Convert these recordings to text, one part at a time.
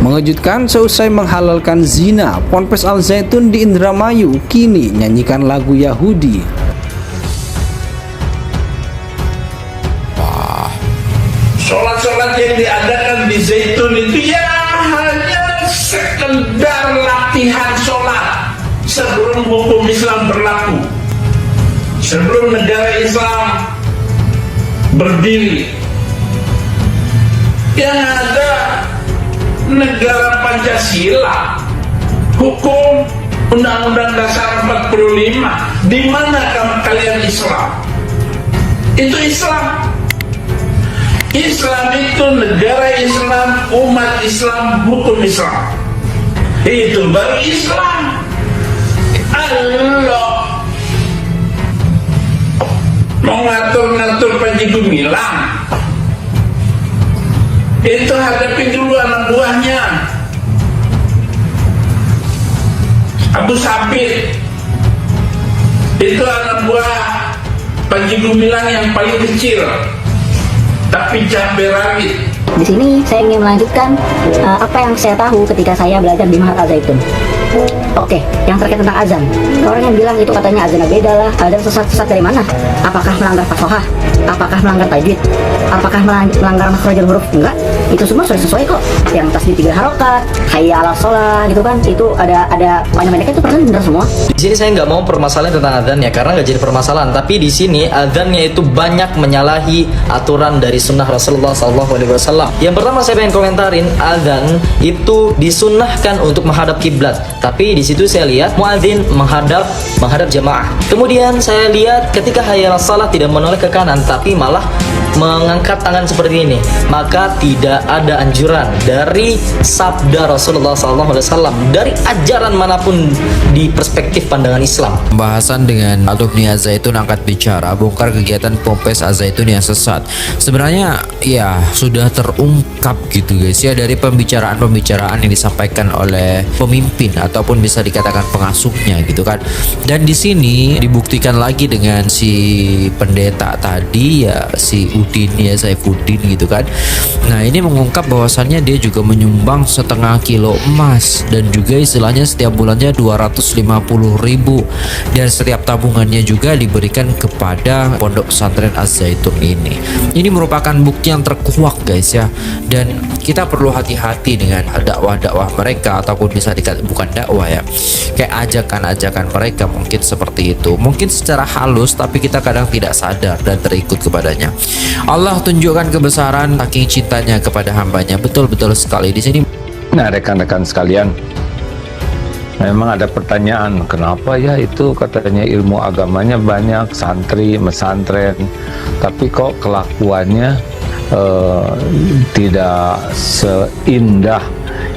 Mengejutkan, seusai menghalalkan zina, Ponpes Al Zaitun di Indramayu kini nyanyikan lagu Yahudi. Sholat-sholat yang diadakan di Zaitun itu ya hanya sekedar latihan sholat sebelum hukum Islam berlaku, sebelum negara Islam berdiri. Yang ada negara Pancasila, hukum Undang-Undang Dasar 45. Di mana kalian Islam? Itu Islam. Islam itu negara Islam, umat Islam, hukum Islam. Itu baru Islam. Allah mau ngatur-ngatur Panji Gumilang, itu hadapi dulu anak buahnya Abu Sabit. Itu anak buah Panji Gumilang yang paling kecil, tapi cabai rawit. Di sini saya ingin melanjutkan apa yang saya tahu ketika saya belajar di Mahat Al Zaitun. Oke, yang terkait tentang azan. Orang yang bilang itu katanya azannya beda lah, azan sesat dari mana? Apakah melanggar fasohah? Apakah melanggar tajwid? Apakah melanggar makhrajul huruf? Enggak, itu semua sudah sesuai kok. Yang tasbih 3 harokat, hayya ala sholah gitu kan, itu ada panjang pendeknya itu persen benar semua. Di sini saya nggak mau permasalahan tentang adzannya karena nggak jadi permasalahan, tapi di sini adzannya itu banyak menyalahi aturan dari sunnah Rasulullah SAW. Yang pertama saya pengen komentarin, adzan itu disunnahkan untuk menghadap kiblat, tapi di situ saya lihat muadzin menghadap jamaah. Kemudian saya lihat ketika hayya ala shalah tidak menoleh ke kanan, tapi malah mengangkat tangan seperti ini, maka tidak ada anjuran dari sabda Rasulullah SAW dari ajaran manapun di perspektif pandangan Islam. Pembahasan dengan alumni Al Zaitun angkat bicara bongkar kegiatan Ponpes Al Zaitun yang sesat. Sebenarnya ya sudah terungkap gitu guys ya dari pembicaraan yang disampaikan oleh pemimpin ataupun bisa dikatakan pengasuhnya gitu kan. Dan di sini dibuktikan lagi dengan si pendeta tadi ya, si Udin ya, Saifuddin gitu kan. Nah ini mengungkap bahwasannya dia juga menyumbang 0,5 kilo emas dan juga istilahnya setiap bulannya 250.000 dan setiap tabungannya juga diberikan kepada pondok pesantren Az-Zaitun ini. Ini merupakan bukti yang terkuak guys ya, dan kita perlu hati-hati dengan dakwah-dakwah mereka ataupun bisa dikatakan bukan dakwah ya, kayak ajakan-ajakan mereka mungkin seperti itu, mungkin secara halus tapi kita kadang tidak sadar dan terikut kepadanya. Allah tunjukkan kebesaran saking cintanya kepada hambanya. Betul-betul sekali di sini. Nah rekan-rekan sekalian, memang ada pertanyaan, kenapa ya itu katanya ilmu agamanya banyak, santri, mesantren, tapi kok kelakuannya tidak seindah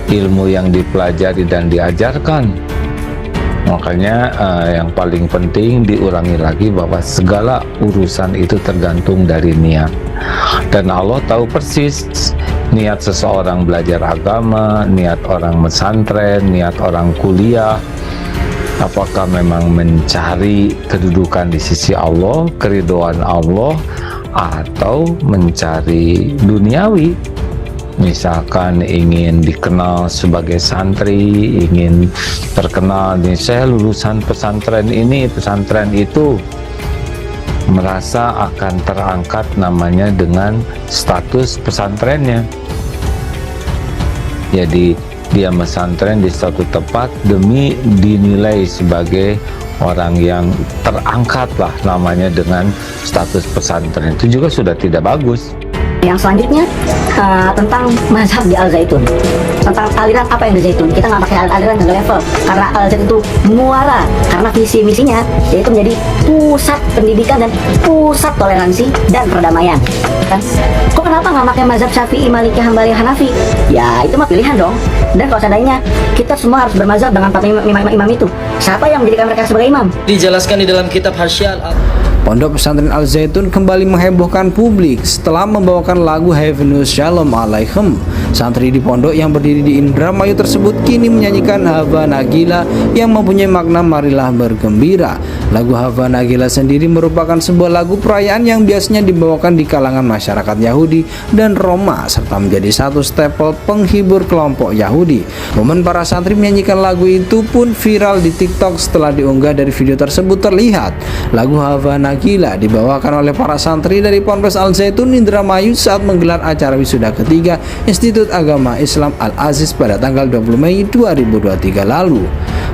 ilmu yang dipelajari dan diajarkan. Makanya yang paling penting diulangi lagi bahwa segala urusan itu tergantung dari niat. Dan Allah tahu persis niat seseorang belajar agama, niat orang mesantren, niat orang kuliah. Apakah memang mencari kedudukan di sisi Allah, keridhaan Allah, atau mencari duniawi? Misalkan ingin dikenal sebagai santri, ingin terkenal, saya lulusan pesantren ini, pesantren itu, merasa akan terangkat namanya dengan status pesantrennya. Jadi dia mesantren di suatu tempat demi dinilai sebagai orang yang terangkat lah namanya dengan status pesantren. Itu juga sudah tidak bagus. Yang selanjutnya tentang mazhab di Al Zaitun, tentang aliran apa yang di Zaitun. Kita nggak pakai aliran dan level karena Al Zaitun itu muara, karena visi misinya yaitu menjadi pusat pendidikan dan pusat toleransi dan perdamaian. Kan? Kok kenapa nggak pakai mazhab Syafi'i, Maliki, Hambali, Hanafi? Ya itu mah pilihan dong. Dan kalau seandainya kita semua harus bermazhab dengan 4 imam itu, siapa yang menjadikan mereka sebagai imam? Dijelaskan di dalam kitab Hasyiah Pondok Pesantren Al Zaitun kembali menghebohkan publik setelah membawakan lagu Heavenus Shalom Alaikum. Santri di pondok yang berdiri di Indramayu tersebut kini menyanyikan Hava Nagila yang mempunyai makna marilah bergembira. Lagu Hava Nagila sendiri merupakan sebuah lagu perayaan yang biasanya dibawakan di kalangan masyarakat Yahudi dan Roma serta menjadi satu stapel penghibur kelompok Yahudi. Momen para santri menyanyikan lagu itu pun viral di TikTok setelah diunggah dari video tersebut terlihat lagu Hava Nagila dibawakan oleh para santri dari Ponpes Al Zaitun Indramayu saat menggelar acara wisuda ketiga Institut Agama Islam Al-Aziz pada tanggal 20 Mei 2023 lalu.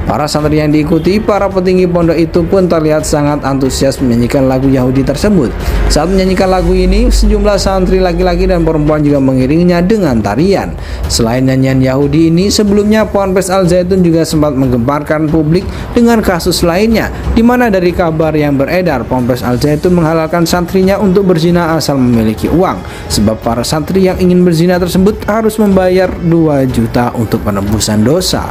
Para santri yang diikuti para petinggi pondok itu pun terlihat sangat antusias menyanyikan lagu Yahudi tersebut. Saat menyanyikan lagu ini, sejumlah santri laki-laki dan perempuan juga mengiringinya dengan tarian. Selain nyanyian Yahudi ini, sebelumnya Ponpes Al Zaitun juga sempat menggemparkan publik dengan kasus lainnya, di mana dari kabar yang beredar, Ponpes Al Zaitun menghalalkan santrinya untuk berzina asal memiliki uang. Sebab para santri yang ingin berzina tersebut harus membayar 2 juta untuk penebusan dosa.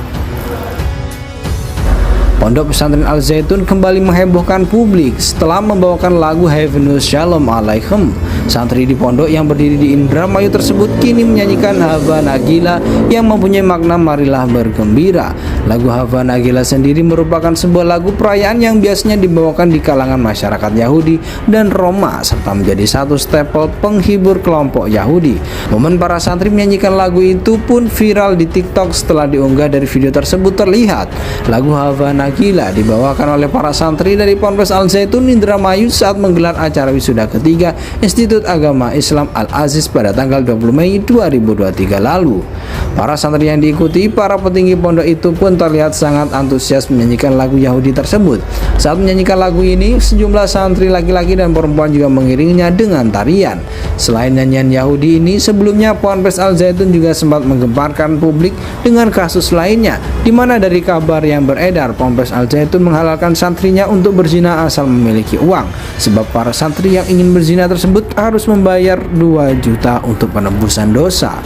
Pondok Pesantren Al Zaitun kembali menghebohkan publik setelah membawakan lagu Heavenus Shalom Alaikum. Santri di pondok yang berdiri di Indramayu tersebut kini menyanyikan Hava Nagila yang mempunyai makna marilah bergembira. Lagu Hava Nagila sendiri merupakan sebuah lagu perayaan yang biasanya dibawakan di kalangan masyarakat Yahudi dan Roma serta menjadi satu stapel penghibur kelompok Yahudi. Momen para santri menyanyikan lagu itu pun viral di TikTok setelah diunggah dari video tersebut terlihat lagu Hava Nagila dibawakan oleh para santri dari Ponpes Al Zaitun Indramayu saat menggelar acara wisuda ketiga Institut Agama Islam Al-Aziz pada tanggal 20 Mei 2023 lalu. Para santri yang diikuti para petinggi pondok itu pun terlihat sangat antusias menyanyikan lagu Yahudi tersebut. Saat menyanyikan lagu ini, sejumlah santri laki-laki dan perempuan juga mengiringinya dengan tarian. Selain nyanyian Yahudi ini, sebelumnya Ponpes Al Zaitun juga sempat menggemparkan publik dengan kasus lainnya, di mana dari kabar yang beredar, Ponpes Al Zaitun menghalalkan santrinya untuk berzina asal memiliki uang. Sebab para santri yang ingin berzina tersebut harus membayar 2 juta untuk penebusan dosa.